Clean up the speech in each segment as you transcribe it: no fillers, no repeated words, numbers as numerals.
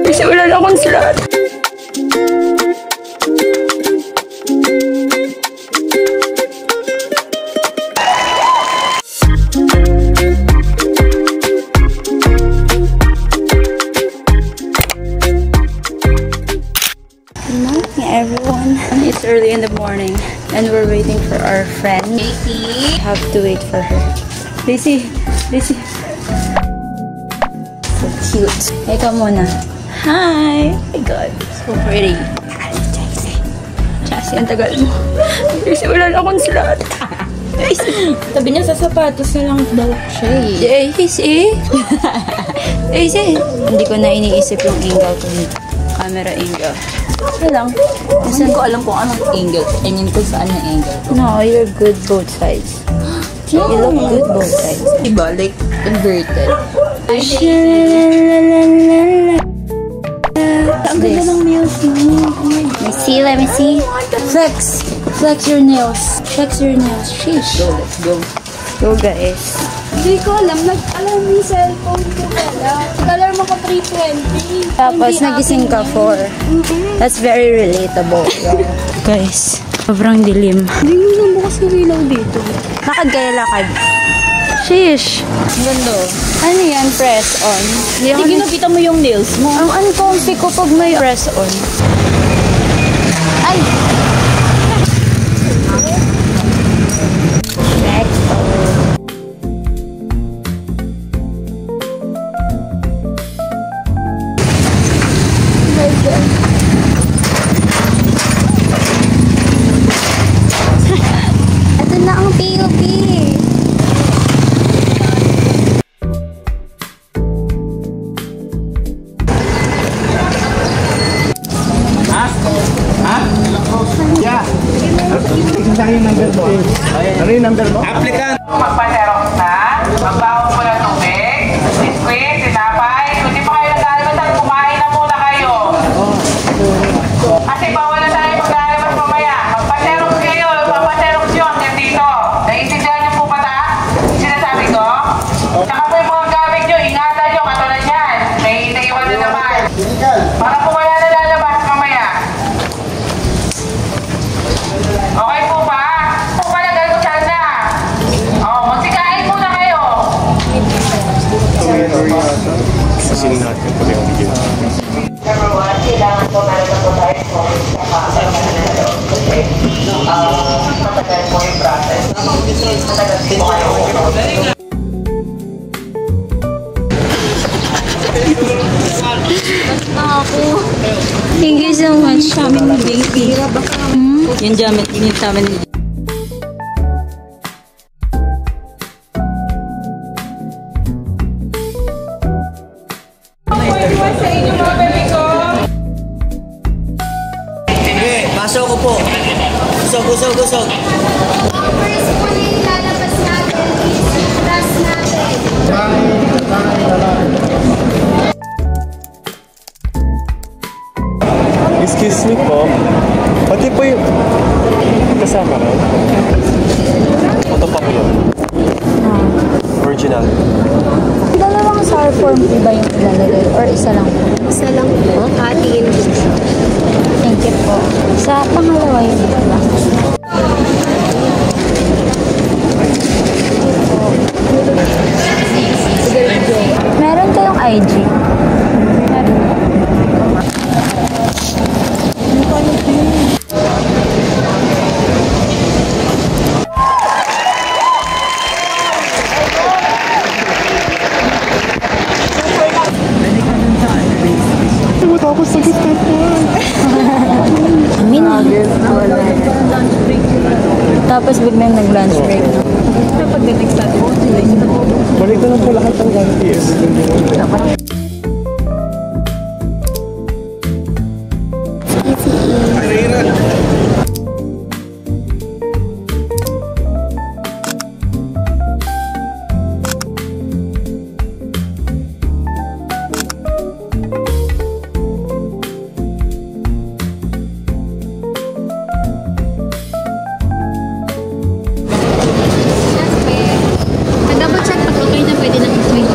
Kasi wala na akong slot. Everyone, it's early in the morning and we're waiting for our friend Daisy. Have to wait for her. Daisy, Daisy. So cute. Hey, come muna. Hi. Oh my God, so pretty. Chassis, ang tagal mo. Daisy, wala na akong slot. Daisy. Sabi niya sa sapatos na lang daw siya eh. Daisy. Daisy. Hindi ko na iniisip yung angle ko dito. Camera angle. Ito lang. Hindi ko alam kung anong angle. I mean, kung saan yung angle. No, you're good both sides. You look good both sides. Diba? Like, inverted. Ang ganda ng nails mo. Let me see. Flex. Flex your nails. Flex your nails. Sheesh. Go, let's go. Go, guys. Hindi ko alam. Alam mo yung cellphone ko pala. Color mo ko 320. Tapos nagising ka 4. That's very relatable. Guys, sobrang dilim. Hindi mo lang bukas yung ilaw dito. Lakad kayo, lakad. Sheesh. Ang ganda. Ano yan? Press on. Hindi ginapita mo yung nails mo. Ang uncomfy ko pag may press on. Ay! Ito na ang POV. Ano yung number mo? Applicant! Magpa-xerox na, magbaon po ng tubig, biskwit, tinapay. Kung di pa kayo nag-almasal, kumain na muna kayo. Kasi bawal na tayo mag-almas mamaya. Magpa-xerox kayo, magpa-xerox yun hanggang dito. Naiintindihan niyo po ba ta? Sinasabi ko? Tsaka po yung mga gamit nyo, ingatan nyo, katulad yan. May naiwan na naman. Para po wala na lalabas mamaya. Okay po ba? Sasinin natin pag yung video. Number 1, kailangan po meron na po tayo po sa pakasal na nalalaw. Kasi matagal po yung process. Matagal din po kayo. Thank you so much. Yung jamet, yung taman. Pasok ko po. Gusog. First po na yung lalabas natin is class natin. Excuse me po. Pati po yung kasama na. Ito pa po yun. Original. Dalawang sour form ba yung ilalagay? Or isa lang po? Isa lang po. Atin. Thank you po. Sa pangalawa yun lang. Meron kayong IG? Meron. Tapos sagot ka po. Tapos biglang nag-lunch break. Pagdating sa atin, Balik na lang po lahat ng 1 PS. Double check pag okay na pwede na i-tweet.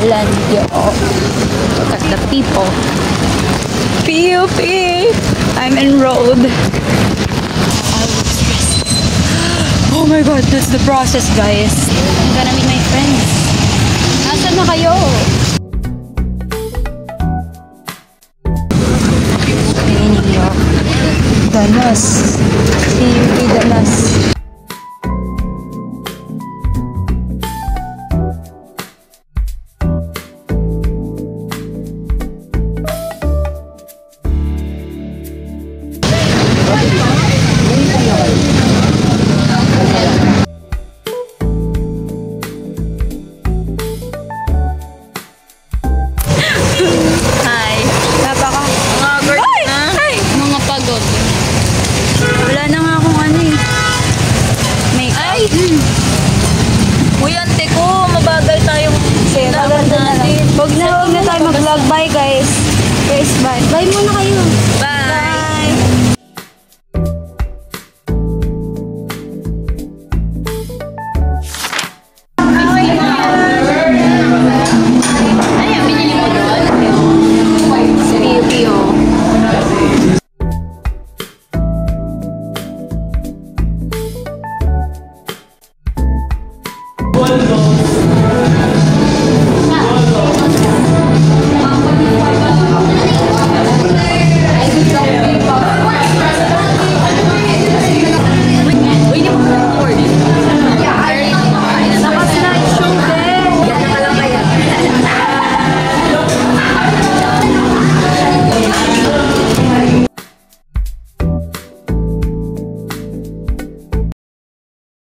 Landio. Look at the people. PUP! I'm enrolled. Oh my god, that's the process, guys. I'm gonna meet my friends. Nasaan na kayo? Danas.